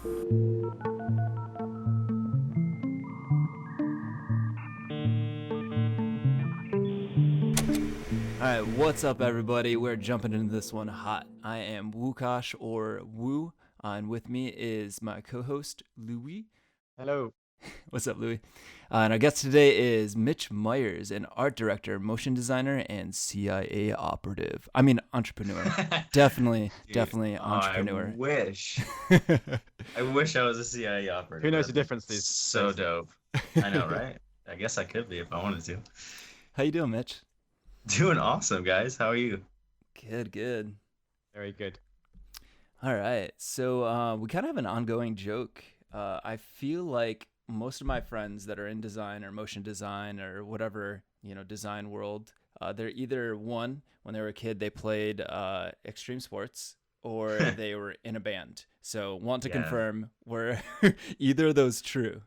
All right, what's up, everybody? We're jumping into this one hot. I am Wukash or Woo, and with me is my co-host Louis. Hello. What's up, Louis? And our guest today is Mitch Myers, an art director, motion designer, and CIA operative. I mean, entrepreneur. Definitely, Dude, definitely entrepreneur. I wish. I wish I was a CIA operative. Who knows the That'd be difference these So days? dope. I know, right? I guess I could be if I wanted to. How you doing, Mitch? Doing awesome, guys. How are you? Good, good. Very good. All right, so we kind of have an ongoing joke. I feel like most of my friends that are in design or motion design or whatever, design world, they're either one, when they were a kid, they played extreme sports, or they were in a band. So want to Yeah. confirm, were either of those true?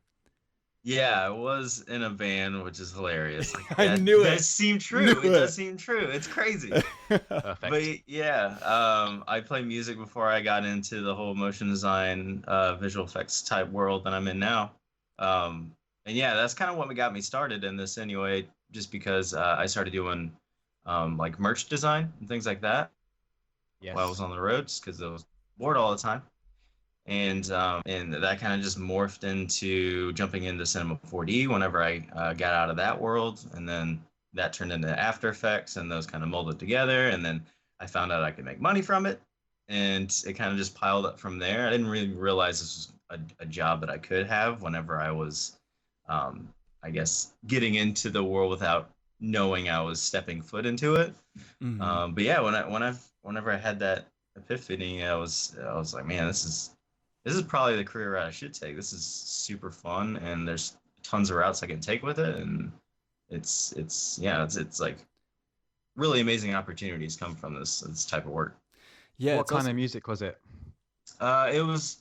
Yeah, I was in a band, which is hilarious. Like, I knew it. That seemed true. Knew It does seem true. It's crazy. Perfect. But yeah, I played music before I got into the whole motion design, visual effects type world that I'm in now. And yeah, that's kind of what got me started in this anyway, just because I started doing like merch design and things like that Yes. while I was on the roads because I was bored all the time. And that kind of just morphed into jumping into Cinema 4D whenever I got out of that world, and then that turned into After Effects, and those kind of molded together. And then I found out I could make money from it, and it kind of just piled up from there. I didn't really realize this was a job that I could have whenever I was, I guess, getting into the world without knowing I was stepping foot into it. Mhm. But yeah, whenever I had that epiphany, I was like, man, this is probably the career route I should take. This is super fun, and there's tons of routes I can take with it, and it's like really amazing opportunities come from this type of work. Yeah, What it's kind also, of music was it? It was,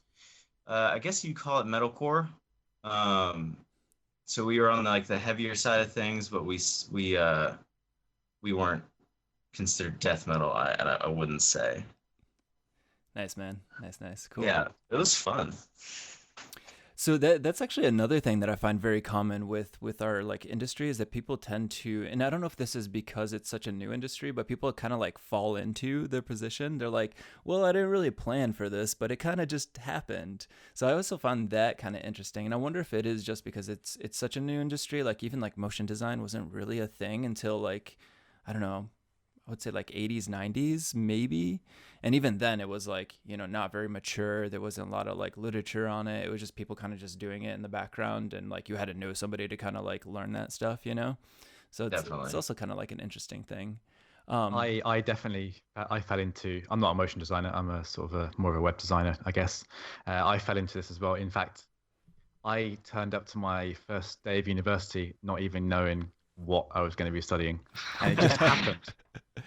I guess you call it metalcore. Um, so we were on like the heavier side of things, but we weren't considered death metal. I wouldn't say. nice, man. Nice, cool. Yeah, it was fun. So that's actually another thing that I find very common with our like industry is that people tend to, and I don't know if this is because it's such a new industry, but people kind of like fall into their position. They're like, well, I didn't really plan for this, but it kind of just happened. So I also find that kind of interesting, and I wonder if it is just because it's such a new industry. Like even like motion design wasn't really a thing until like, I don't know, I would say like 80s, 90s, maybe. And even then it was like, not very mature. There wasn't a lot of like literature on it. It was just people kind of just doing it in the background, and like you had to know somebody to kind of like learn that stuff. So it's Definitely. also kind of like an interesting thing. Um, I definitely I fell into. I'm not a motion designer. I'm a sort of more of a web designer, I guess. I fell into this as well. In fact, I turned up to my first day of university not even knowing what I was going to be studying, and it just happened.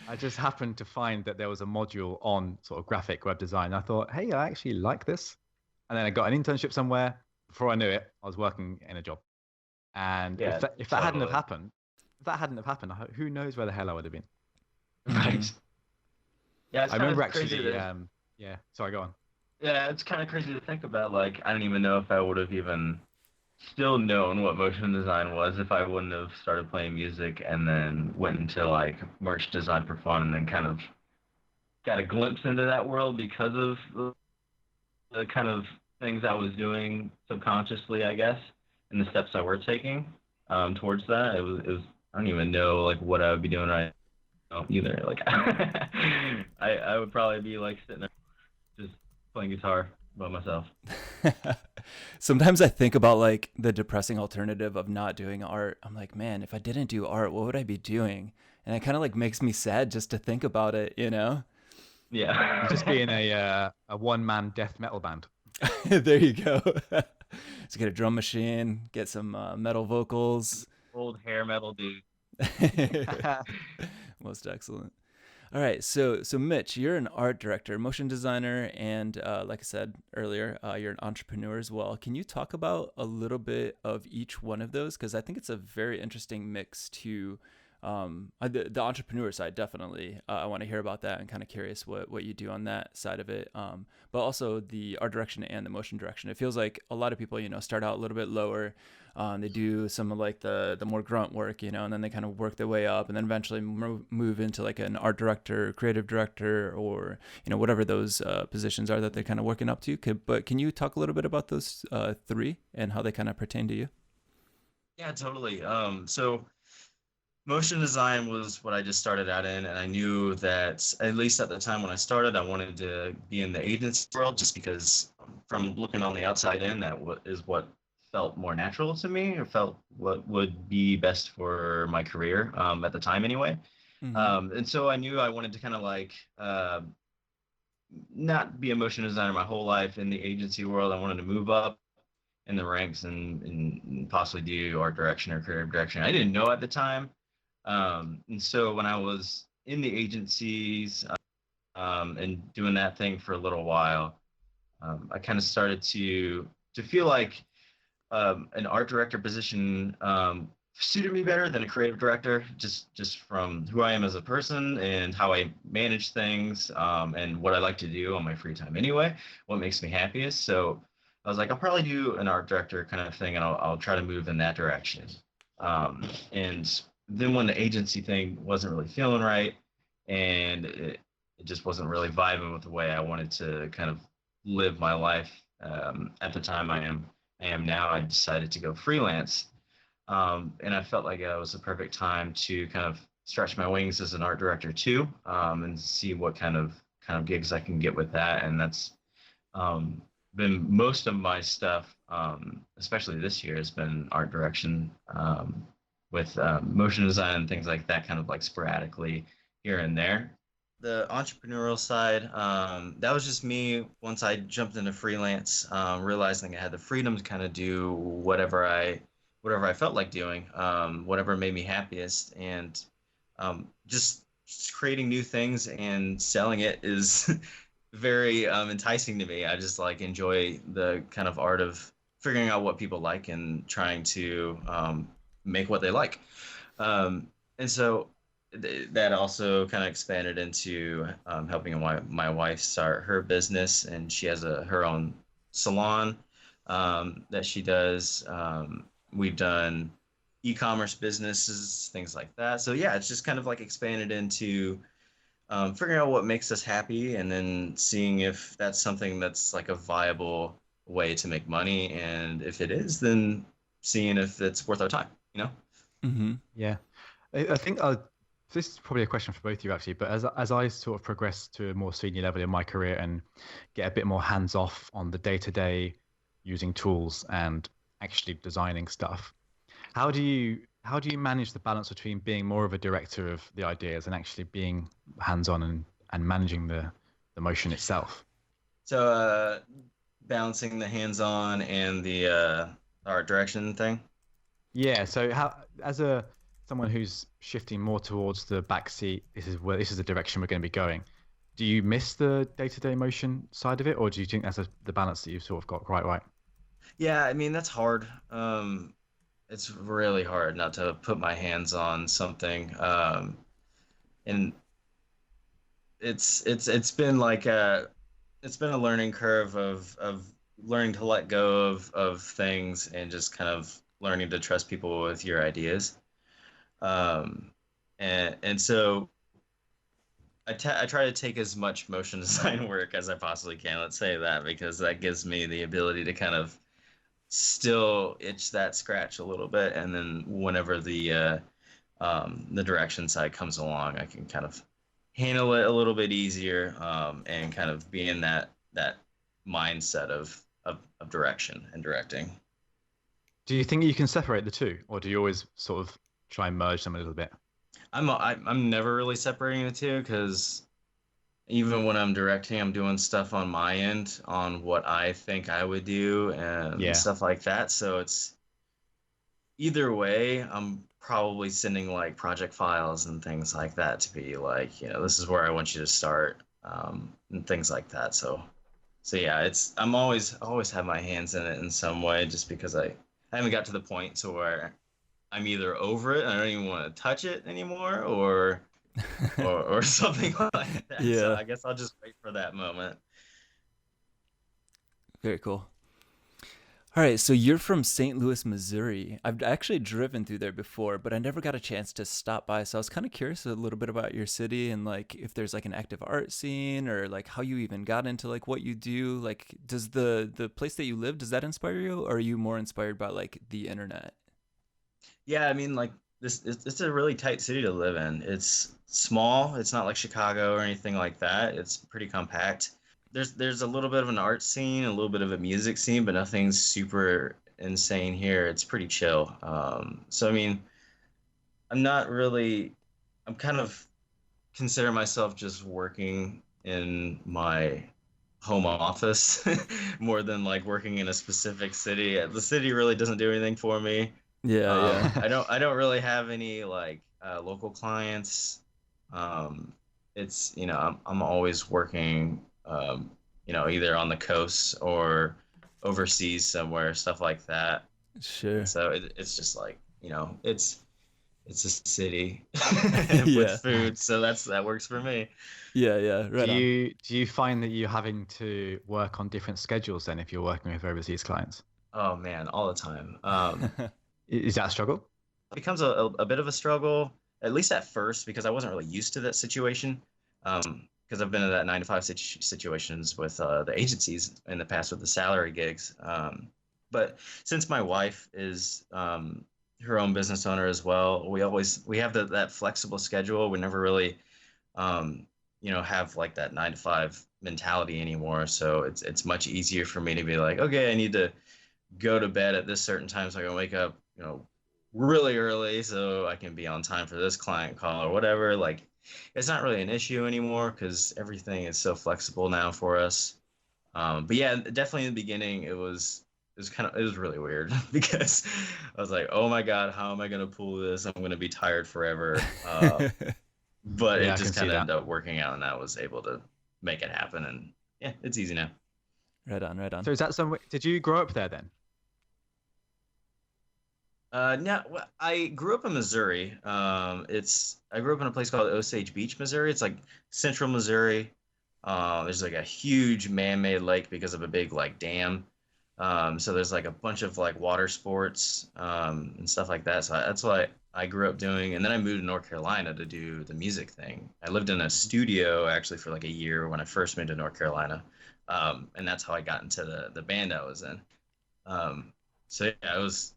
I just happened to find that there was a module on sort of graphic web design. I thought, hey, I actually like this. And then I got an internship somewhere. Before I knew it, I was working in a job. And Yeah, if that hadn't have totally. happened, who knows where the hell I would have been? mhm. Yeah, it's I kind remember of crazy actually, to yeah, sorry, go on. yeah, it's kind of crazy to think about. Like, I don't even know if I would have even still known what motion design was if I wouldn't have started playing music and then went into like merch design for fun and then kind of got a glimpse into that world because of the kind of things I was doing subconsciously, I guess, and the steps I were taking towards that. It was I don't even know like what I would be doing right now either. Like, I would probably be like sitting there just playing guitar by myself. Sometimes I think about like the depressing alternative of not doing art. I'm like, man, if I didn't do art, what would I be doing? And it kind of like makes me sad just to think about it. You just Yeah. be in a one-man death metal band. There you go. Just get a drum machine, get some metal vocals. Old hair metal dude. Most excellent. All right, so Mitch, you're an art director, motion designer, and like I said earlier, you're an entrepreneur as well. Can you talk about a little bit of each one of those? Because I think it's a very interesting mix to The entrepreneur side, definitely. I want to hear about that and kind of curious what you do on that side of it. But also the art direction and the motion direction. It feels like a lot of people, start out a little bit lower. They do some of like the more grunt work, and then they kind of work their way up and then eventually move into like an art director, creative director, or, whatever those positions are that they're kind of working up to. But can you talk a little bit about those three and how they kind of pertain to you? Yeah, totally. So motion design was what I just started out in, and I knew that at least at the time when I started, I wanted to be in the agency world just because from looking on the outside in, is what felt more natural to me, or felt what would be best for my career at the time anyway. Mm-hmm. And so I knew I wanted to kind of like not be a motion designer my whole life in the agency world. I wanted to move up in the ranks and possibly do art direction or creative direction. I didn't know at the time. And so when I was in the agencies and doing that thing for a little while, I kind of started to feel like an art director position suited me better than a creative director, just from who I am as a person and how I manage things and what I like to do on my free time anyway, what makes me happiest. So I was like, I'll probably do an art director kind of thing, and I'll try to move in that direction. And then when the agency thing wasn't really feeling right, and it just wasn't really vibing with the way I wanted to kind of live my life at the time I am now, I decided to go freelance. And I felt like it was the perfect time to kind of stretch my wings as an art director too, and see what kind of gigs I can get with that. And that's been most of my stuff, especially this year, has been art direction with motion design and things like that, kind of like sporadically here and there. The entrepreneurial side, that was just me once I jumped into freelance, realizing I had the freedom to kind of do whatever I felt like doing, whatever made me happiest, and just creating new things and selling it is very enticing to me. I just like enjoy the kind of art of figuring out what people like and trying to make what they like. And so that also kind of expanded into helping my wife start her business, and she has her own salon that she does. We've done e-commerce businesses, things like that. So yeah, it's just kind of like expanded into figuring out what makes us happy, and then seeing if that's something that's like a viable way to make money, and if it is, then seeing if it's worth our time, Mm-hmm. Yeah, I think this is probably a question for both of you actually. But as I sort of progress to a more senior level in my career and get a bit more hands off on the day to day, using tools and actually designing stuff, how do you manage the balance between being more of a director of the ideas and actually being hands on and managing the motion itself? So balancing the hands-on and the art direction thing. Yeah. So how, as someone who's shifting more towards the back seat, this is the direction we're going to be going. Do you miss the day-to-day motion side of it, or do you think that's the balance that you've sort of got quite right? Yeah, I mean that's hard. It's really hard not to put my hands on something, and it's been like it's been a learning curve of learning to let go of things and just kind of learning to trust people with your ideas. And so I try to take as much motion design work as I possibly can. Let's say that, because that gives me the ability to kind of still itch that scratch a little bit, and then whenever the direction side comes along, I can kind of handle it a little bit easier, and kind of be in that mindset of direction and directing. Do you think you can separate the two, or do you always sort of try and merge them a little bit? I'm never really separating the two, because even when I'm directing, I'm doing stuff on my end on what I think I would do and stuff like that. So it's either way, I'm probably sending like project files and things like that to be like, this is where I want you to start, and things like that. So yeah, I'm always have my hands in it in some way, just because I haven't got to the point to where I'm either over it and I don't even want to touch it anymore, or something like that. So Yeah, I guess I'll just wait for that moment. very cool. All right, so you're from St. Louis, Missouri. I've actually driven through there before, but I never got a chance to stop by. So I was kind of curious a little bit about your city and like if there's like an active art scene or like how you even got into like what you do. Like, does the place that you live, does that inspire you, or are you more inspired by like the internet? Yeah, I mean, like it's a really tight city to live in. It's small. It's not like Chicago or anything like that. It's pretty compact. There's a little bit of an art scene, a little bit of a music scene, but nothing's super insane here. It's pretty chill. So I mean, I'm not really. I'm kind of consider myself just working in my home office more than like working in a specific city. The city really doesn't do anything for me. Yeah, yeah. I don't really have any like local clients. Um, it's I'm always working either on the coast or overseas somewhere, stuff like that. And Sure. so it's just like it's a city with Yeah. food, so that works for me. Yeah, yeah. Do Right on. you find that you're having to work on different schedules then if you're working with overseas clients? Oh man, all the time. Is that a struggle? It becomes a bit of a struggle, at least at first, because I wasn't really used to that situation. Because I've been in that 9 to 5 situations with the agencies in the past with the salary gigs. But since my wife is her own business owner as well, we have that flexible schedule. We never really have like that 9 to 5 mentality anymore. So it's much easier for me to be like, okay, I need to go to bed at this certain time so I can wake up, really early so I can be on time for this client call or whatever. Like, it's not really an issue anymore because everything is so flexible now for us. But yeah, definitely in the beginning, it was really weird because I was like, oh my God, how am I gonna pull this? I'm gonna be tired forever. But Yeah, it I can just see kind of that. ended up working out, and I was able to make it happen. And yeah, it's easy now. Right on, right on. So is that some? Did you grow up there then? No, well, I grew up in Missouri. I grew up in a place called Osage Beach, Missouri. It's like central Missouri. There's like a huge man-made lake because of a big like dam. So there's like a bunch of like water sports and stuff like that. So that's what I grew up doing. And then I moved to North Carolina to do the music thing. I lived in a studio actually for like a year when I first moved to North Carolina. And that's how I got into the band I was in. So yeah, I was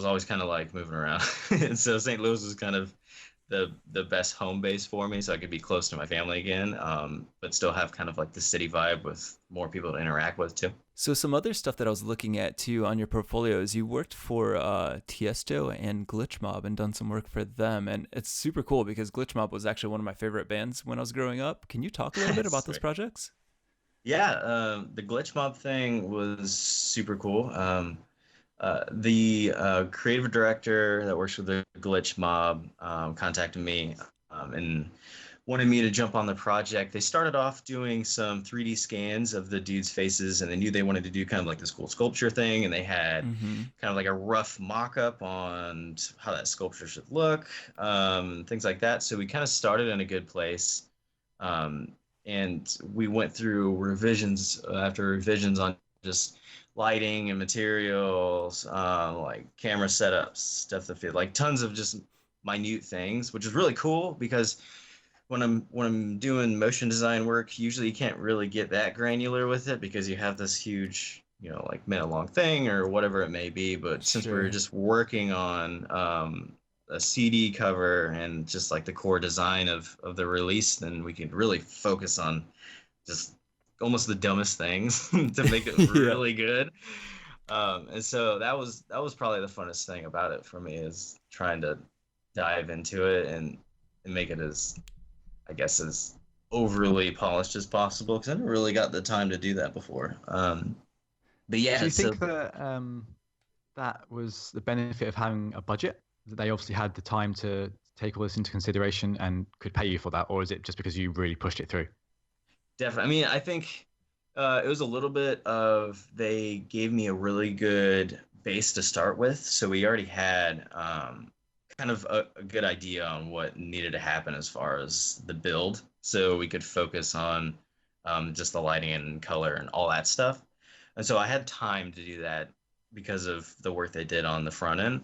always kind of like moving around. And so St. Louis was kind of the best home base for me, so I could be close to my family again, but still have kind of like the city vibe with more people to interact with too. So some other stuff that I was looking at too on your portfolio is you worked for Tiesto and Glitch Mob and done some work for them, and it's super cool because Glitch Mob was actually one of my favorite bands when I was growing up. Can you talk a little bit about those Sweet. projects? Yeah, the glitch mob thing was super cool. The creative director that works with the glitch mob contacted me and wanted me to jump on the project. They started off doing some 3D scans of the dudes' faces, and they knew they wanted to do kind of like this cool sculpture thing, and they had Mm-hmm. kind of like a rough mock-up on how that sculpture should look, things like that. So we kind of started in a good place. Um, and we went through revisions after revisions on just lighting and materials, like camera setups, stuff that fit like tons of just minute things, which is really cool because when I'm doing motion design work, usually you can't really get that granular with it because you have this huge, like minute long thing or whatever it may be. But since we were Sure. just working on a CD cover and just like the core design of the release, then we could really focus on just almost the dumbest things to make it Yeah. really good. And so that was probably the funnest thing about it for me is trying to dive into it and make it as, I guess, as overly polished as possible because I never really got the time to do that before. But Do yeah, you so think that that was the benefit of having a budget? That they obviously had the time to take all this into consideration and could pay you for that, or is it just because you really pushed it through? definitely. I mean, I think it was a little bit of they gave me a really good base to start with, so we already had kind of a good idea on what needed to happen as far as the build, so we could focus on just the lighting and color and all that stuff. And so I had time to do that because of the work they did on the front end.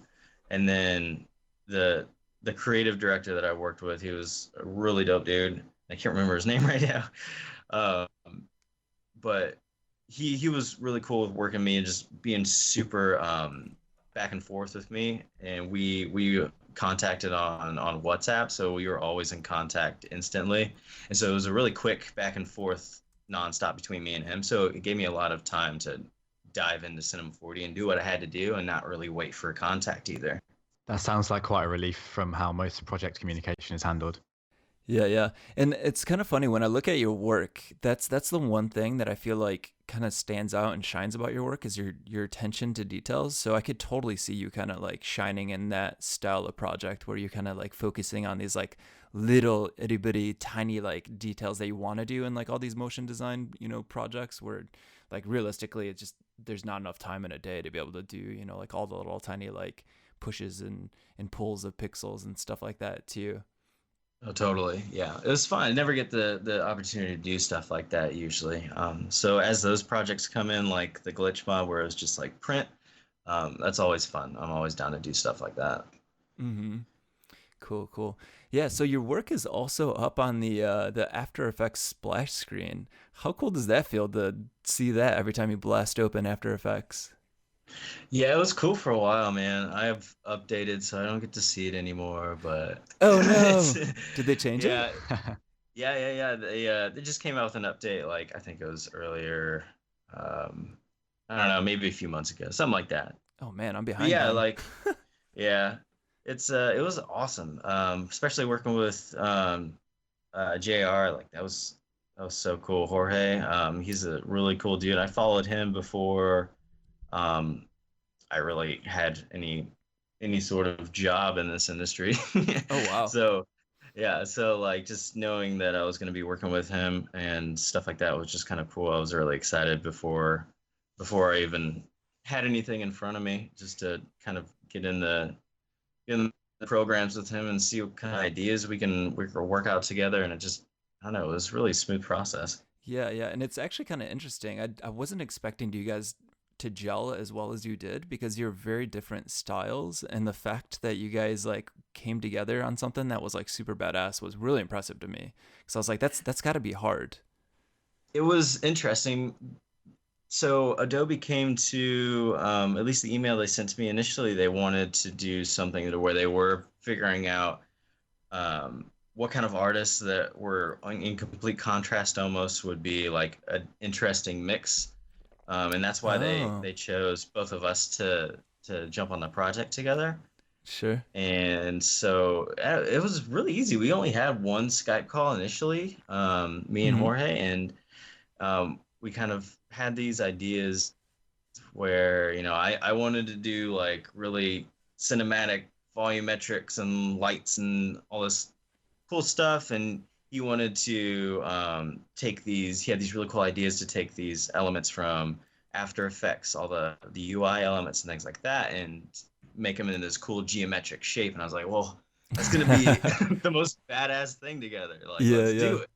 And then the the creative director that I worked with, he was a really dope dude. I can't remember his name right now. But he was really cool with working me and just being super back and forth with me. And we contacted on WhatsApp, so we were always in contact instantly. And so it was a really quick back and forth nonstop between me and him. So it gave me a lot of time to dive into Cinema 40 and do what I had to do and not really wait for contact either. That sounds like quite a relief from how most project communication is handled. Yeah, yeah. And it's kind of funny when I look at your work, that's the one thing that I feel like kind of stands out and shines about your work is your attention to details. So I could totally see you kind of like shining in that style of project where you're kind of like focusing on these like little itty bitty tiny like details that you want to do in like all these motion design, projects where like realistically it's just there's not enough time in a day to be able to do, like all the little tiny like pushes and pulls of pixels and stuff like that too. Oh, totally. Yeah, it was fun. I never get the opportunity to do stuff like that usually. So as those projects come in, like the glitch mob, where it's just like print, that's always fun. I'm always down to do stuff like that. Mm-hmm. Cool, cool. Yeah, so your work is also up on the After Effects splash screen. How cool does that feel to see that every time you blast open After Effects? Yeah, it was cool for a while, man. I have updated, so I don't get to see it anymore. But Oh it's no. Did they change it? yeah, yeah. They just came out with an update, like I think it was earlier. Um, I don't know, maybe a few months ago, something like that. Oh man, I'm But behind yeah, then. like yeah, it was awesome. Especially working with JR, like that was so cool. Jorge, he's a really cool dude. I followed him before um I really had any sort of job in this industry. Oh wow. So yeah, so like just knowing that I was going to be working with him and stuff like that was just kind of cool. I was really excited before I even had anything in front of me, just to kind of get in the programs with him and see what kind of ideas we can work out together. And it just, I don't know, it was a really smooth process. Yeah, yeah, and it's actually kind of interesting. I wasn't expecting you guys to gel as well as you did because you're very different styles, and the fact that you guys like came together on something that was like super badass was really impressive to me. Because I was like, that's got to be hard. It was interesting. So Adobe came to at least the email they sent to me initially. They wanted to do something to where they were figuring out what kind of artists that were in complete contrast almost would be like an interesting mix. And that's why they Oh, they chose both of us to jump on the project together. sure. And so it was really easy. We only had one Skype call initially, me and Mm-hmm. Jorge, and we kind of had these ideas where I wanted to do like really cinematic volumetrics and lights and all this cool stuff, and he wanted to take these. He had these really cool ideas to take these elements from After Effects, all the UI elements and things like that, and make them in this cool geometric shape. And I was like, well, that's gonna be the most badass thing together. Like, Yeah, let's yeah. do it.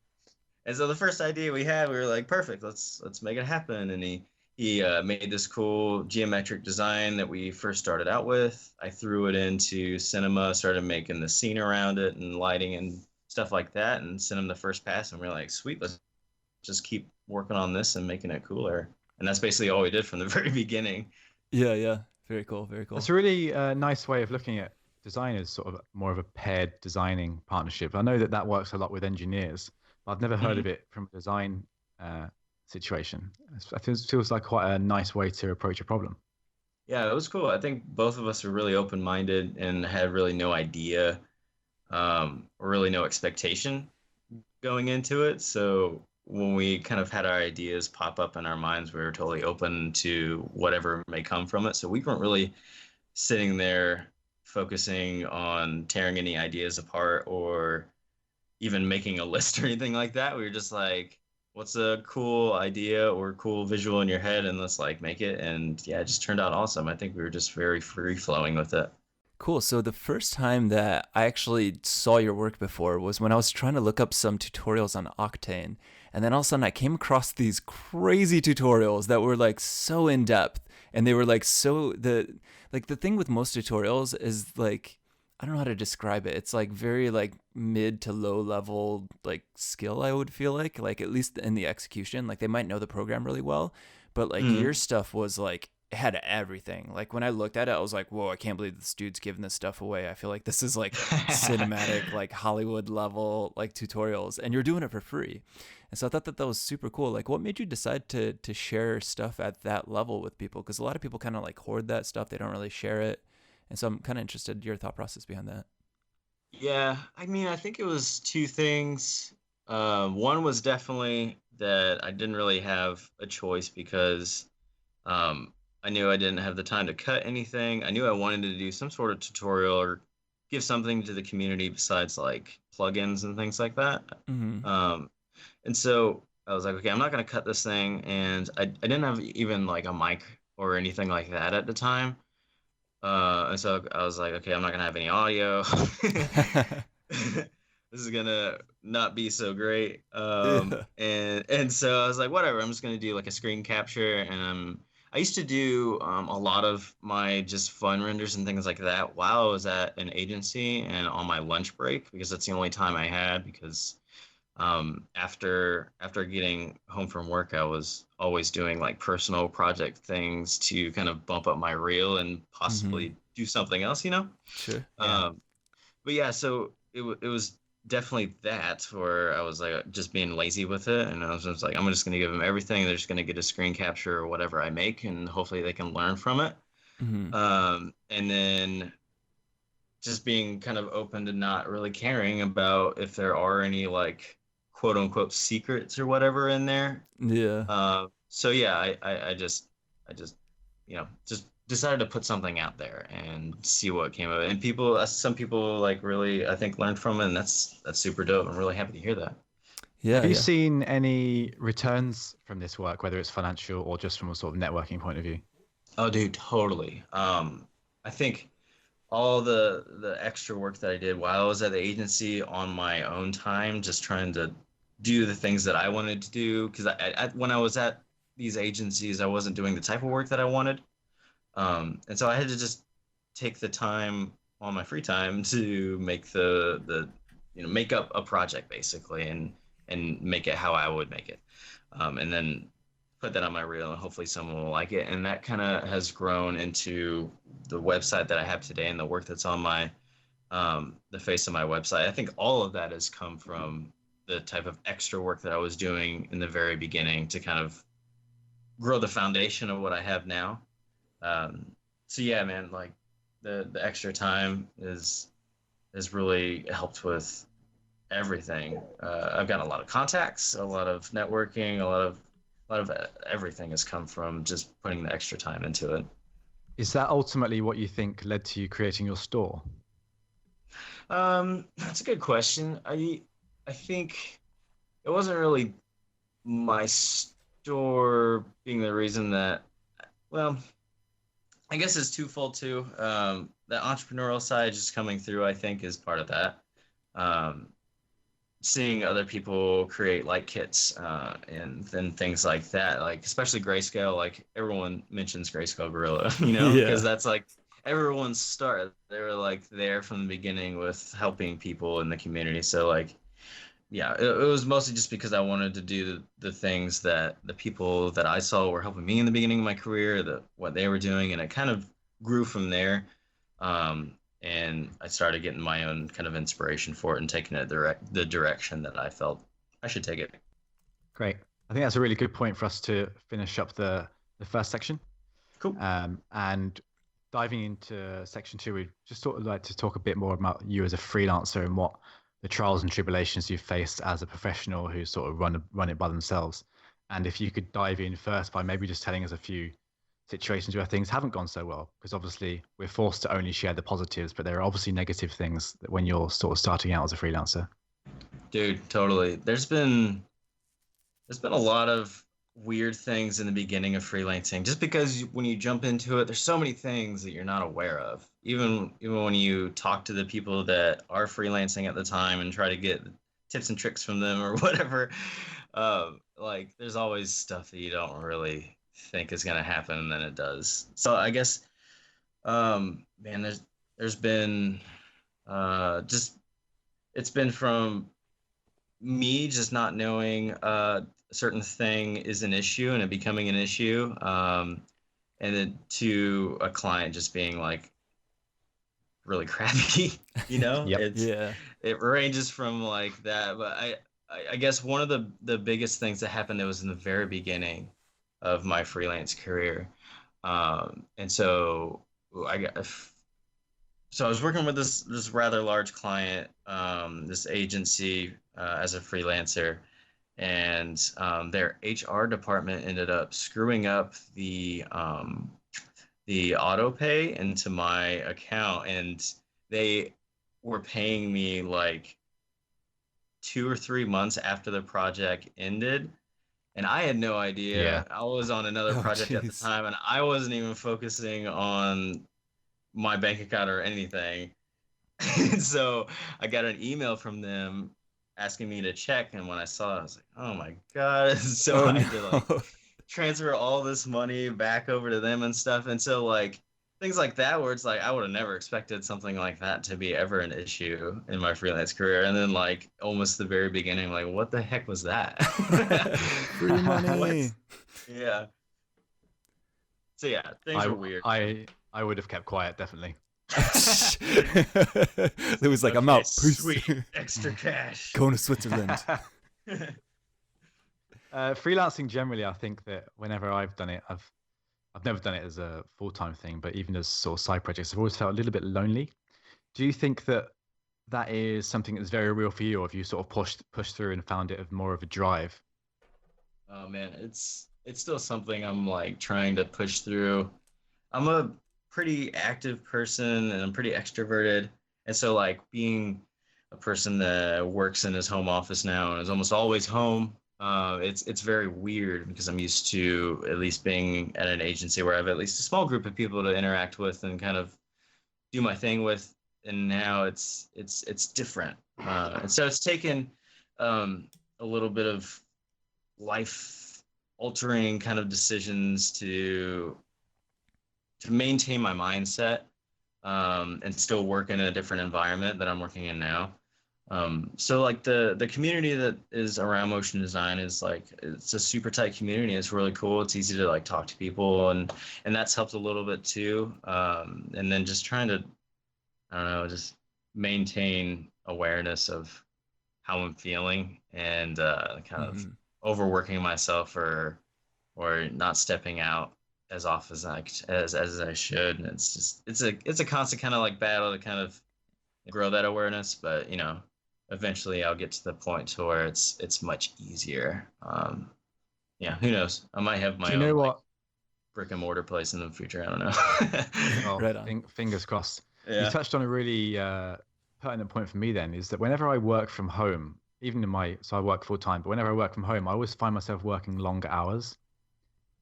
And so the first idea we had, we were like, perfect, let's make it happen. And he made this cool geometric design that we first started out with. I threw it into Cinema, started making the scene around it and lighting and stuff like that, and sent him the first pass. And we are like, sweet, let's just keep working on this and making it cooler. And that's basically all we did from the very beginning. Yeah, yeah. Very cool, very That's cool. a really nice way of looking at design as sort of more of a paired designing partnership. I know that that works a lot with engineers, but I've never heard Mhm. of it from a design uh, situation. It feels like quite a nice way to approach a problem. Yeah, it was cool. I think both of us were really open-minded and had really no idea, or really no expectation going into it. So when we kind of had our ideas pop up in our minds, we were totally open to whatever may come from it. So we weren't really sitting there focusing on tearing any ideas apart or even making a list or anything like that. We were just like, what's a cool idea or cool visual in your head, and let's like make it. And yeah, it just turned out awesome. I think we were just very free flowing with it. Cool. So the first time that I actually saw your work before was when I was trying to look up some tutorials on Octane. And then all of a sudden I came across these crazy tutorials that were like so in depth, and they were like the thing with most tutorials is like, I don't know how to describe it. It's like very like mid to low level like skill, I would feel like at least in the execution. Like they might know the program really well, but like your stuff was like, it had everything. Like when I looked at it, I was like, whoa, I can't believe this dude's giving this stuff away. I feel like this is like cinematic, like Hollywood level, like tutorials, and you're doing it for free. And so I thought that that was super cool. Like, what made you decide to share stuff at that level with people? Because a lot of people kind of like hoard that stuff. They don't really share it. And so I'm kind of interested in your thought process behind that. Yeah, I mean, I think it was two things. One was definitely that I didn't really have a choice because um, I knew I didn't have the time to cut anything. I knew I wanted to do some sort of tutorial or give something to the community besides like plugins and things like that. Mm-hmm. And so I was like, okay, I'm not going to cut this thing. And I didn't have even like a mic or anything like that at the time. And so I was like, okay, I'm not gonna have any audio. This is gonna not be so great. Yeah. And so I was like, whatever. I'm just gonna do like a screen capture. And I used to do a lot of my just fun renders and things like that while I was at an agency and on my lunch break because that's the only time I had because after getting home from work, I was always doing like personal project things to kind of bump up my reel and Mm-hmm. possibly do something else, you know? Sure. Yeah. Um, but yeah, so it was definitely that where I was like just being lazy with it, and I was just like, I'm just gonna give them everything. They're just gonna get a screen capture or whatever I make, and hopefully they can learn from it. Mm-hmm. And then just being kind of open to not really caring about if there are any like quote unquote secrets or whatever in there. Yeah. So yeah, I just just decided to put something out there and see what came of it. And people, some people like really I think learned from it, and that's super dope. I'm really happy to hear that. Yeah. Have you Yeah. seen any returns from this work, whether it's financial or just from a sort of networking point of view? Oh, dude, totally. I think all the extra work that I did while I was at the agency on my own time, just trying to do the things that I wanted to do. Because when I was at these agencies, I wasn't doing the type of work that I wanted, and so I had to just take the time on my free time to make the make up a project basically and make it how I would make it, and then put that on my reel and hopefully someone will like it. And that kind of has grown into the website that I have today and the work that's on my the face of my website. I think all of that has come from the type of extra work that I was doing in the very beginning to kind of grow the foundation of what I have now. Um, so yeah, man, like the extra time is has really helped with everything. I've got a lot of contacts, a lot of networking, a lot of everything has come from just putting the extra time into it. Is that ultimately what you think led to you creating your store? That's a good question. I think it wasn't really my store being the reason that, well, I guess it's twofold too. The entrepreneurial side just coming through, I think, is part of that. Um, Seeing other people create like kits and then things like that, like especially Grayscale, like everyone mentions Grayscale Gorilla, you know, because Yeah. that's like everyone's start. They were like there from the beginning with helping people in the community. So like, yeah, it was mostly just because I wanted to do the things that the people that I saw were helping me in the beginning of my career, what they were doing, and it kind of grew from there. And I started getting my own kind of inspiration for it and taking it the direction that I felt I should take it. Great. I think that's a really good point for us to finish up the first section. Cool. And diving into section two, we just sort of like to talk a bit more about you as a freelancer and what the trials and tribulations you've faced as a professional who sort of run it by themselves. And if you could dive in first by maybe just telling us a few situations where things haven't gone so well, because obviously we're forced to only share the positives, but there are obviously negative things that when you're sort of starting out as a freelancer. Dude, totally. there's been a lot of weird things in the beginning of freelancing, just because when you jump into it, there's so many things that you're not aware of. Even when you talk to the people that are freelancing at the time and try to get tips and tricks from them or whatever, like there's always stuff that you don't really think is gonna happen, and then it does. So I guess, man, there's been just it's been from me just not knowing a certain thing is an issue and it becoming an issue, and then to a client just being like really crappy, you know. Yep. It ranges from like that, but I guess one of the biggest things that happened, that was in the very beginning of my freelance career, and so I got so I was working with this rather large client, this agency, as a freelancer, and their HR department ended up screwing up the auto pay into my account, and they were paying me like 2 or 3 months after the project ended. And I had no idea. Yeah. I was on another project at the time, and I wasn't even focusing on my bank account or anything. So I got an email from them asking me to check, and when I saw it, I was like, "Oh my god!" So I had to like transfer all this money back over to them and stuff. And so like things like that, where it's like I would have never expected something like that to be ever an issue in my freelance career. And then like almost the very beginning, like what the heck was that? Free money. Yeah. So yeah, things were weird. I would have kept quiet, definitely. It was like, I'm out. Peace. Sweet extra cash. Going to Switzerland. Freelancing generally, I think that whenever I've done it, I've never done it as a full-time thing, but even as sort of side projects, I've always felt a little bit lonely. Do you think that is something that's very real for you, or have you sort of pushed through and found it of more of a drive? Oh man, it's still something I'm like trying to push through. I'm a pretty active person and I'm pretty extroverted, and so like being a person that works in his home office now and is almost always home, it's very weird because I'm used to at least being at an agency where I have at least a small group of people to interact with and kind of do my thing with, and now it's different, and so it's taken a little bit of life altering kind of decisions to maintain my mindset, and still work in a different environment that I'm working in now. So like the community that is around motion design is like, it's a super tight community. It's really cool. It's easy to like talk to people, and that's helped a little bit too. And then just trying to, I don't know, just maintain awareness of how I'm feeling, and kind of overworking myself or not stepping out as often as I should. And it's just it's a constant kind of like battle to kind of grow that awareness, but you know, eventually I'll get to the point to where it's much easier. Yeah, who knows? I might have my own like, brick and mortar place in the future. I don't know. Oh, Right on. Fingers crossed. Yeah. You touched on a really pertinent point for me then, is that whenever I work from home, even so I work full time, but whenever I work from home, I always find myself working longer hours.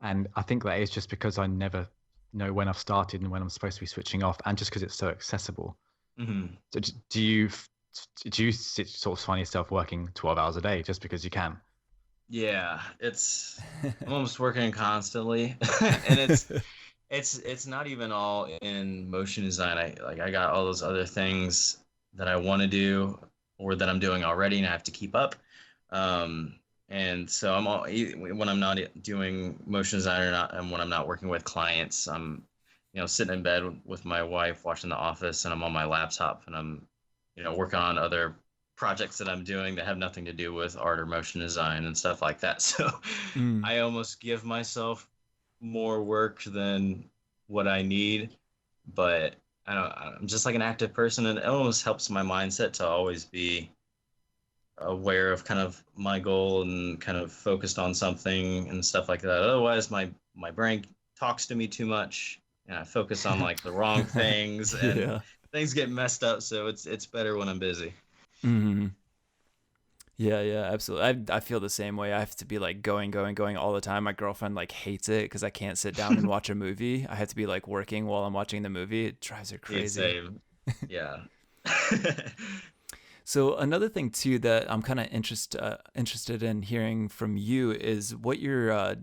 And I think that is just because I never know when I've started and when I'm supposed to be switching off, and just because it's so accessible. Mm-hmm. So do you sort of find yourself working 12 hours a day just because you can? Yeah, I'm almost working constantly, and it's not even all in motion design. I got all those other things that I want to do or that I'm doing already, and I have to keep up. And so when I'm not doing motion design and when I'm not working with clients, I'm, you know, sitting in bed with my wife watching The Office, and I'm on my laptop and I'm, you know, working on other projects that I'm doing that have nothing to do with art or motion design and stuff like that. So I almost give myself more work than what I need, but I'm just like an active person, and it almost helps my mindset to always be aware of kind of my goal and kind of focused on something and stuff like that. Otherwise my brain talks to me too much, and I focus on like the wrong things, and things get messed up. So it's better when I'm busy. Mm-hmm. Yeah, yeah, absolutely. I feel the same way. I have to be like going all the time. My girlfriend like hates it because I can't sit down and watch a movie. I have to be like working while I'm watching the movie. It drives her Yeah, crazy. same. Yeah. So another thing too that I'm kind of interested in hearing from you is what your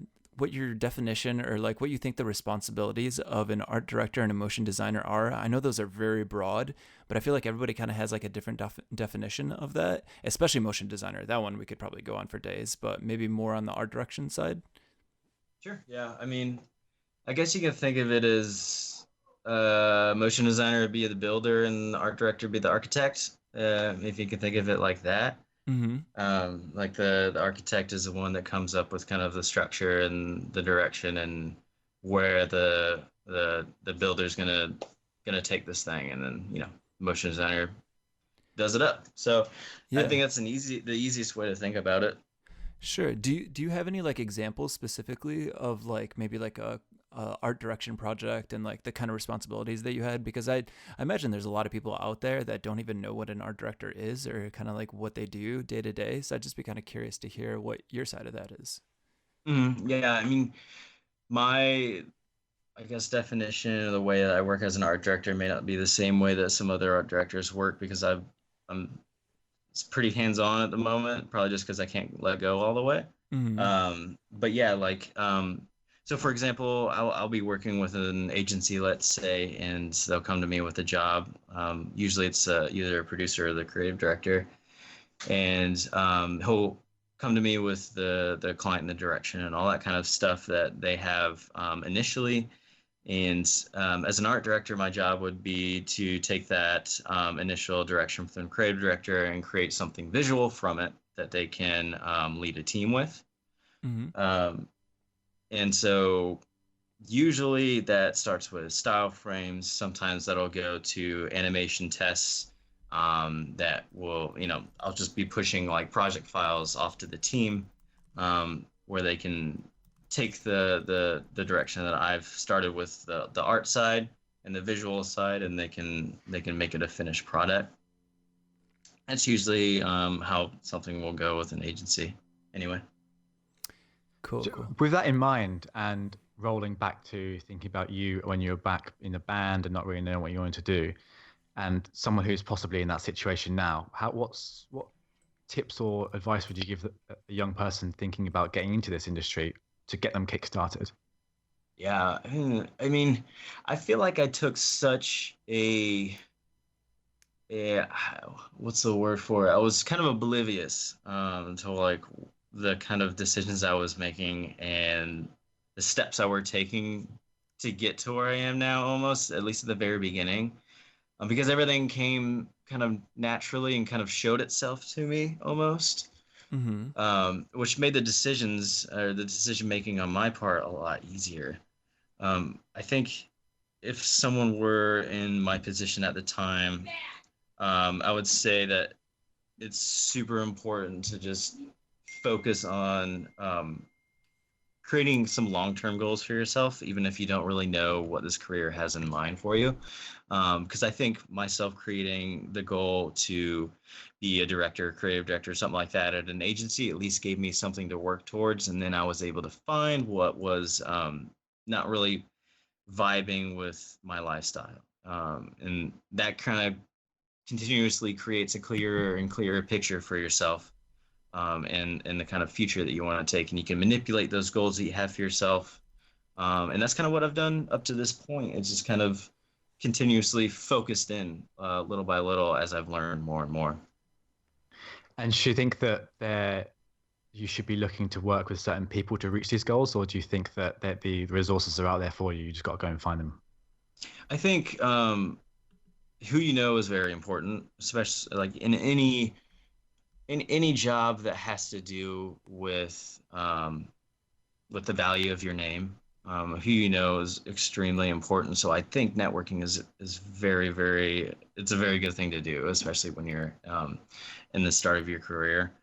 definition or like what you think the responsibilities of an art director and a motion designer are. I know those are very broad, but I feel like everybody kind of has like a different definition of that, especially motion designer. That one we could probably go on for days, but maybe more on the art direction side. Sure. Yeah. I mean, I guess you can think of it as motion designer would be the builder and the art director would be the architect. If you can think of it like that. Mm-hmm. Like the architect is the one that comes up with kind of the structure and the direction and where the builder's gonna take this thing, and then motion designer does it up. So I Yeah. think that's the easiest way to think about it. Sure. Do you have any like examples specifically of like maybe like a art direction project and like the kind of responsibilities that you had? Because I imagine there's a lot of people out there that don't even know what an art director is or kind of like what they do day to day. So I'd just be kind of curious to hear what your side of that is. Yeah, I mean, my I guess definition of the way that I work as an art director may not be the same way that some other art directors work because I'm it's pretty hands-on at the moment, probably just because I can't let go all the way. Mm-hmm. But yeah, like so for example, I'll be working with an agency, let's say, and they'll come to me with a job. Usually it's either a producer or the creative director, and he'll come to me with the client and the direction and all that kind of stuff that they have initially. And as an art director, my job would be to take that initial direction from the creative director and create something visual from it that they can lead a team with. Mm-hmm. And so usually that starts with style frames. Sometimes that'll go to animation tests that will, I'll just be pushing like project files off to the team where they can take the direction that I've started with the art side and the visual side, and they can make it a finished product. That's usually how something will go with an agency. Anyway. Cool, cool. With that in mind, and rolling back to thinking about you when you were back in the band and not really knowing what you wanted to do, and someone who's possibly in that situation now, what tips or advice would you give a young person thinking about getting into this industry to get them kickstarted? Yeah, I mean, I feel like I took such what's the word for it? I was kind of oblivious to like the kind of decisions I was making and the steps I were taking to get to where I am now, almost, at least at the very beginning, because everything came kind of naturally and kind of showed itself to me almost. Which made the decisions or the decision making on my part a lot easier. I think if someone were in my position at the time, I would say that it's super important to just focus on creating some long-term goals for yourself, even if you don't really know what this career has in mind for you. Because I think myself creating the goal to be a director, creative director, something like that at an agency at least gave me something to work towards. And then I was able to find what was not really vibing with my lifestyle. And that kind of continuously creates a clearer and clearer picture for yourself and the kind of future that you want to take. And you can manipulate those goals that you have for yourself. And that's kind of what I've done up to this point. It's just kind of continuously focused in little by little as I've learned more and more. And do you think that you should be looking to work with certain people to reach these goals, or do you think that the resources are out there for you? You just got to go and find them? I think who you know is very important, especially like in any job that has to do with the value of your name. Who you know is extremely important. So I think networking is very, very, it's a very good thing to do, especially when you're in the start of your career.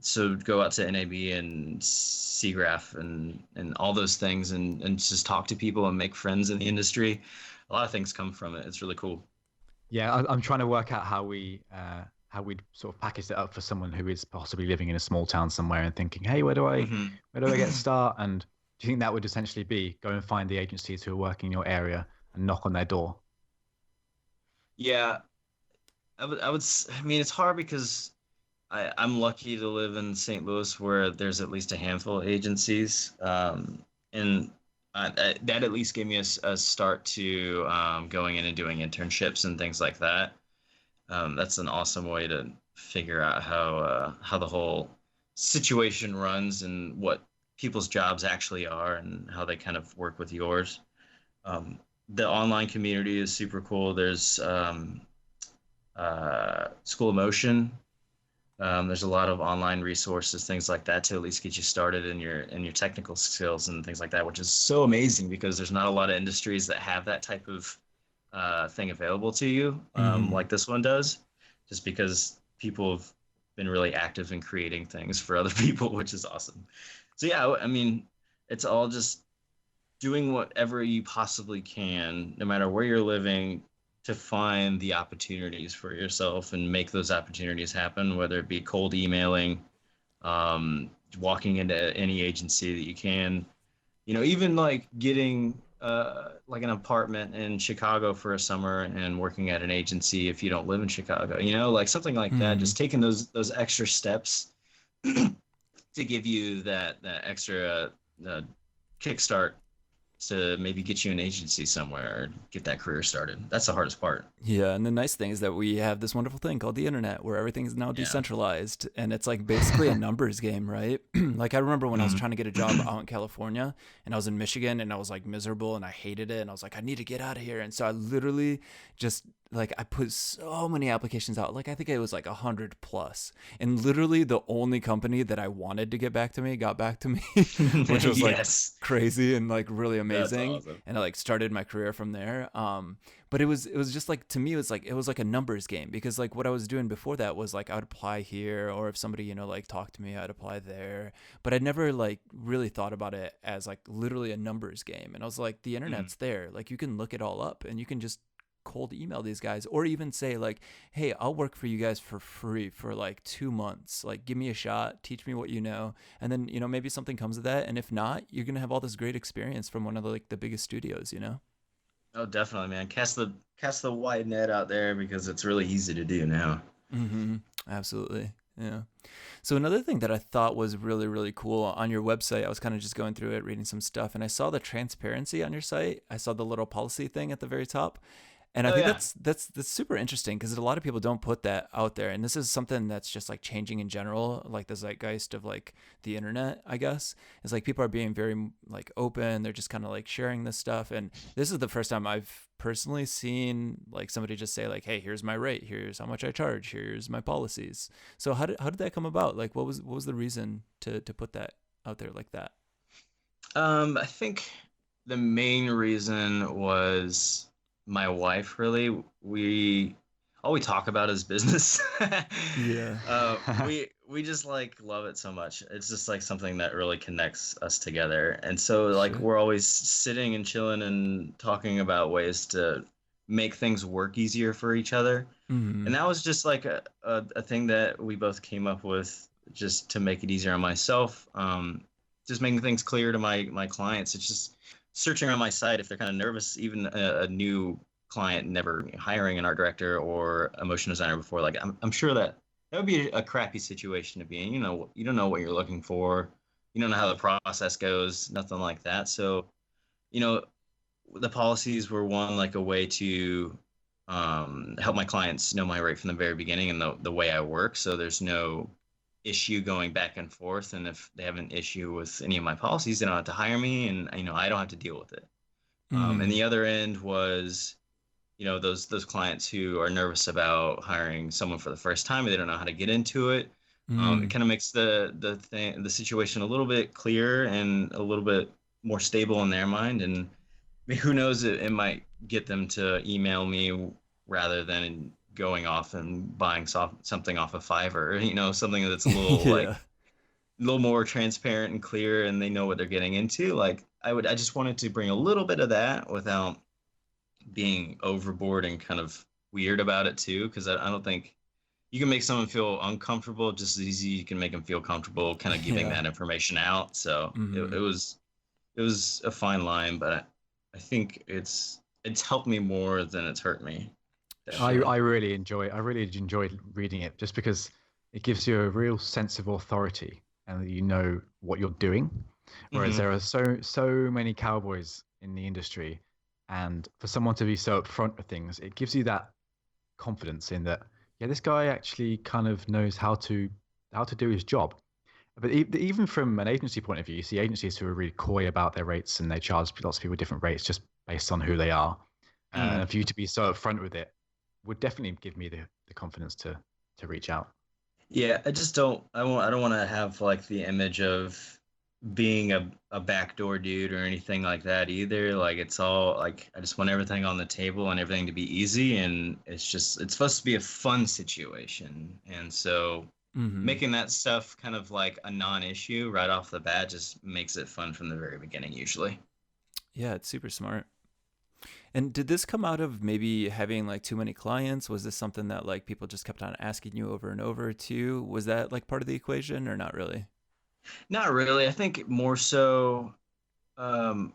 So go out to NAB and SIGGRAPH and all those things and just talk to people and make friends in the industry. A lot of things come from it. It's really cool. Yeah, I'm trying to work out how how we'd sort of packaged it up for someone who is possibly living in a small town somewhere and thinking, hey, where do I get start? And do you think that would essentially be go and find the agencies who are working in your area and knock on their door? Yeah, I mean, it's hard because I'm lucky to live in St. Louis where there's at least a handful of agencies. And that at least gave me a start to going in and doing internships and things like that. That's an awesome way to figure out how the whole situation runs and what people's jobs actually are and how they kind of work with yours. The online community is super cool. There's School of Motion. There's a lot of online resources, things like that, to at least get you started in your technical skills and things like that, which is so amazing because there's not a lot of industries that have that type of thing available to you, like this one does, just because people have been really active in creating things for other people, which is awesome. So yeah, I mean, it's all just doing whatever you possibly can, no matter where you're living, to find the opportunities for yourself and make those opportunities happen, whether it be cold emailing, walking into any agency that you can, even like getting like an apartment in Chicago for a summer and working at an agency if you don't live in Chicago, like something like that, just taking those extra steps to give you that extra kickstart to maybe get you an agency somewhere or get that career started. That's the hardest part. Yeah, and the nice thing is that we have this wonderful thing called the internet where everything is now decentralized, and it's like basically a numbers game, right? Like I remember when I was trying to get a job out in California and I was in Michigan and I was like miserable and I hated it and I was like, I need to get out of here. And so I literally just I put so many applications out, like I think it was like 100 plus, and literally the only company that I wanted to get back to me got back to me, which was like crazy and like really amazing. Awesome. And I like started my career from there. But it was just like, to me, it was like a numbers game, because like what I was doing before that was like I would apply here, or if somebody, like talked to me, I'd apply there. But I never like really thought about it as like literally a numbers game. And I was like, the internet's there. Like you can look it all up and you can just cold email these guys, or even say like, hey, I'll work for you guys for free for like 2 months, like give me a shot, teach me what you know, and then maybe something comes of that, and if not, you're gonna have all this great experience from one of the biggest studios. Oh, definitely, man. Cast the wide net out there, because it's really easy to do now. Absolutely. Yeah. So another thing that I thought was really, really cool on your website, I was kind of just going through it, reading some stuff, and I saw the transparency on your site. I saw the little policy thing at the very top. And I think that's super interesting, because a lot of people don't put that out there. And this is something that's just like changing in general, like the zeitgeist of like the internet, I guess. It's like people are being very like open. They're just kind of like sharing this stuff. And this is the first time I've personally seen like somebody just say like, hey, here's my rate. Here's how much I charge. Here's my policies. So how did that come about? Like what was the reason to put that out there like that? I think the main reason was my wife. Really, all we talk about is business. We just like love it so much. It's just like something that really connects us together, and so like we're always sitting and chilling and talking about ways to make things work easier for each other. And that was just like a thing that we both came up with, just to make it easier on myself, just making things clear to my clients. It's just searching on my site if they're kind of nervous, even a new client never hiring an art director or a motion designer before. Like I'm sure that would be a crappy situation to be in. You don't know what you're looking for. You don't know how the process goes, nothing like that. So, the policies were like a way to help my clients know my rate from the very beginning and the way I work. So there's no issue going back and forth, and if they have an issue with any of my policies, they don't have to hire me, and I don't have to deal with it. And the other end was those clients who are nervous about hiring someone for the first time, and they don't know how to get into it. It kind of makes the situation a little bit clearer and a little bit more stable in their mind, and who knows, it might get them to email me rather than going off and buying something off of Fiverr, something that's a little like a little more transparent and clear, and they know what they're getting into. Like I just wanted to bring a little bit of that without being overboard and kind of weird about it too, because I don't think you can make someone feel uncomfortable just as easy you can make them feel comfortable kind of giving Yeah. that information out. So Hmm. it was a fine line, but I think it's helped me more than it's hurt me. Sure. I really enjoyed reading it just because it gives you a real sense of authority and that you know what you're doing. Whereas Hmm. there are so many cowboys in the industry, and for someone to be so upfront with things, it gives you that confidence in that, yeah, this guy actually kind of knows how to do his job. But even from an agency point of view, you see agencies who are really coy about their rates and they charge lots of people different rates just based on who they are. And Hmm. for you to be so upfront with it would definitely give me the confidence to reach out. Yeah, I just I don't want to have like the image of being a backdoor dude or anything like that either. Like it's all like I just want everything on the table and everything to be easy, and it's supposed to be a fun situation. And so Hmm. making that stuff kind of like a non-issue right off the bat just makes it fun from the very beginning usually. Yeah, it's super smart. And did this come out of maybe having like too many clients? Was this something that like people just kept on asking you over and over too? Was that like part of the equation or not really? Not really. I think more so um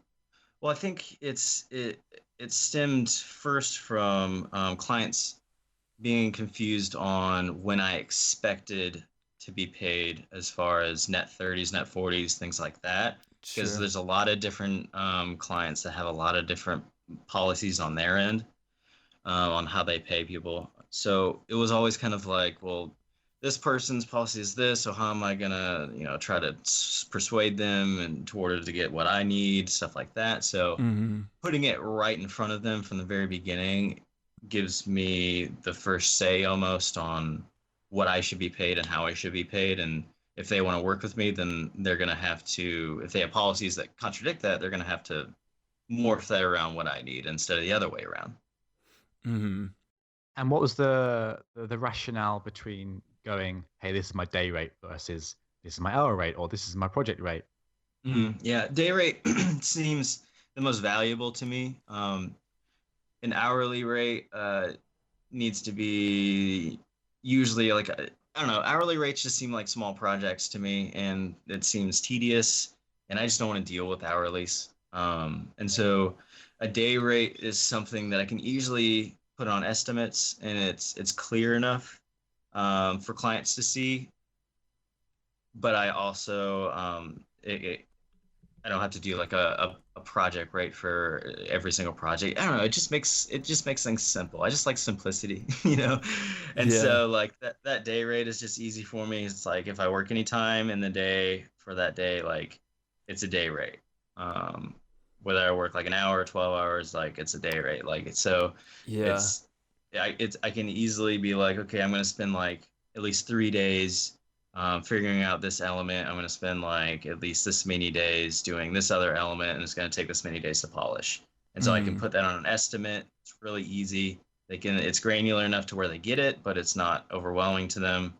well, I think it stemmed first from clients being confused on when I expected to be paid as far as net 30s, net 40s, things like that. Because Sure. there's a lot of different clients that have a lot of different policies on their end on how they pay people. So it was always kind of like, well, this person's policy is this, so how am I gonna, try to persuade them and to order to get what I need, stuff like that. So Hmm. putting it right in front of them from the very beginning gives me the first say almost on what I should be paid and how I should be paid. And if they want to work with me, then they're going to have to, if they have policies that contradict that, they're going to have to morph that around what I need instead of the other way around. Hmm. And what was the rationale between going, hey, this is my day rate versus this is my hour rate or this is my project rate? Yeah, day rate seems the most valuable to me. An hourly rate needs to be usually like I don't know. Hourly rates just seem like small projects to me, and it seems tedious, and I just don't want to deal with hourlies. And so a day rate is something that I can easily put on estimates, and it's clear enough for clients to see. But I also I don't have to do like a project rate for every single project. I don't know. It just makes things simple. I just like simplicity, you know. And Yeah. so like that day rate is just easy for me. It's like if I work any time in the day for that day, like it's a day rate. Um, Whether I work like an hour or 12 hours, like it's a day rate. Like so Yeah. it's I can easily be like, okay, I'm gonna spend like at least 3 days figuring out this element. I'm going to spend like at least this many days doing this other element, and it's going to take this many days to polish. And so I can Hmm. put that on an estimate. It's really easy. It's granular enough to where they get it, but it's not overwhelming to them.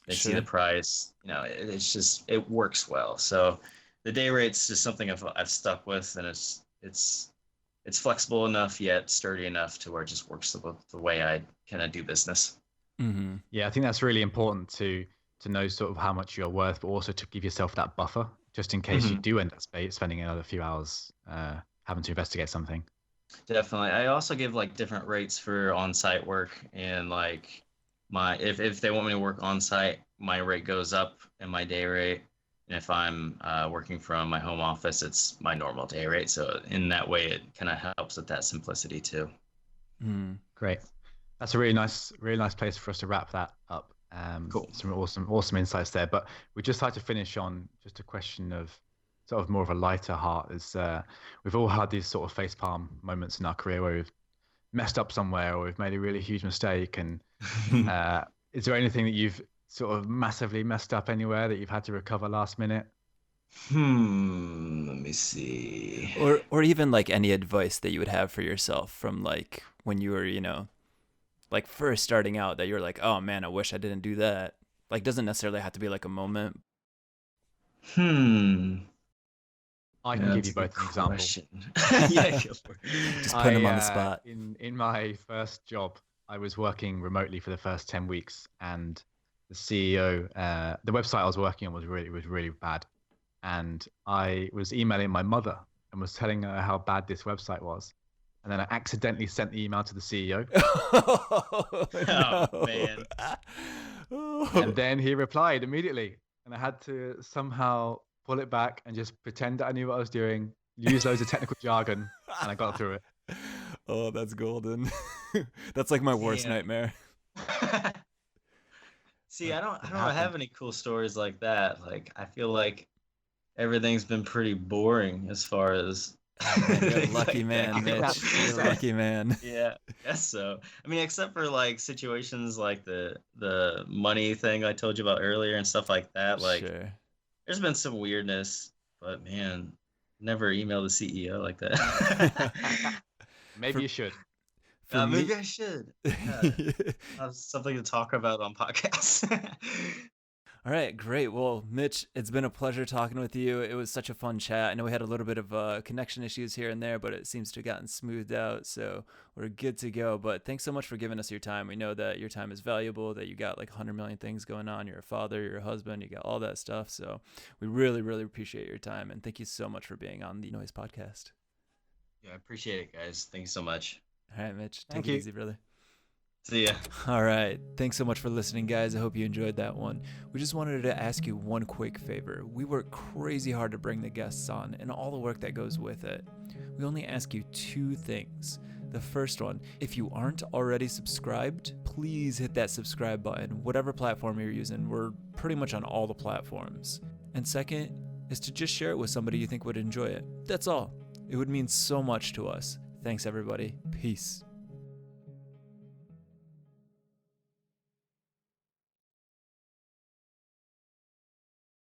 They see the Sure. price. It's just it works well. So the day rate's just something I've stuck with, and it's flexible enough yet sturdy enough to where it just works the way I kind of do business. Hmm. Yeah, I think that's really important to know sort of how much you're worth, but also to give yourself that buffer just in case you Mm-hmm. do end up spending another few hours having to investigate something. Definitely. I also give like different rates for on-site work and like my if they want me to work on-site, my rate goes up and my day rate. And if I'm working from my home office, it's my normal day rate. So in that way, it kind of helps with that simplicity too. Hmm. Great. That's a really nice place for us to wrap that up. Cool. Some awesome insights there. But we just like to finish on just a question of sort of more of a lighter heart. Is we've all had these sort of facepalm moments in our career where we've messed up somewhere or we've made a really huge mistake. And is there anything that you've sort of massively messed up anywhere that you've had to recover last minute? Let me see. Or even like any advice that you would have for yourself from like when you were, like first starting out that you're like, oh man, I wish I didn't do that. Like doesn't necessarily have to be like a moment. Hmm. I Yeah, can give that's you a good both an example. question. Yeah, go for it. Just put him on the spot. In my first job, I was working remotely for the first 10 weeks, and the CEO, the website I was working on was really bad. And I was emailing my mother and was telling her how bad this website was. And then I accidentally sent the email to the CEO. Oh, Oh no. man. And then he replied immediately. And I had to somehow pull it back and just pretend that I knew what I was doing, use loads of technical jargon, and I got through it. Oh, that's golden. That's like my worst Damn. nightmare. See, I don't happened. have any cool stories like that. Like I feel like everything's been pretty boring as far as You're a things lucky like man, that. think Mitch. that's You're a lucky man. Yeah, I guess so. I mean, except for like situations like the money thing I told you about earlier and stuff like that. Like Sure. there's been some weirdness, but man, never emailed the CEO like that. Maybe you should. For me, Maybe I should. Yeah, have something to talk about on podcasts. All right, great. Well, Mitch, it's been a pleasure talking with you. It was such a fun chat. I know we had a little bit of connection issues here and there, but it seems to have gotten smoothed out, so we're good to go. But thanks so much for giving us your time. We know that your time is valuable, that you got like 100 million things going on. You're a father, you're a husband, you got all that stuff. So we really, really appreciate your time, and thank you so much for being on the Noise Podcast. Yeah, I appreciate it, guys. Thank you so much. All right, Mitch, Thank take it you. easy, brother. See ya. All right. Thanks so much for listening, guys. I hope you enjoyed that one. We just wanted to ask you one quick favor. We work crazy hard to bring the guests on and all the work that goes with it. We only ask you two things. The first one, if you aren't already subscribed, please hit that subscribe button, whatever platform you're using. We're pretty much on all the platforms. And second is to just share it with somebody you think would enjoy it. That's all. It would mean so much to us. Thanks, everybody. Peace.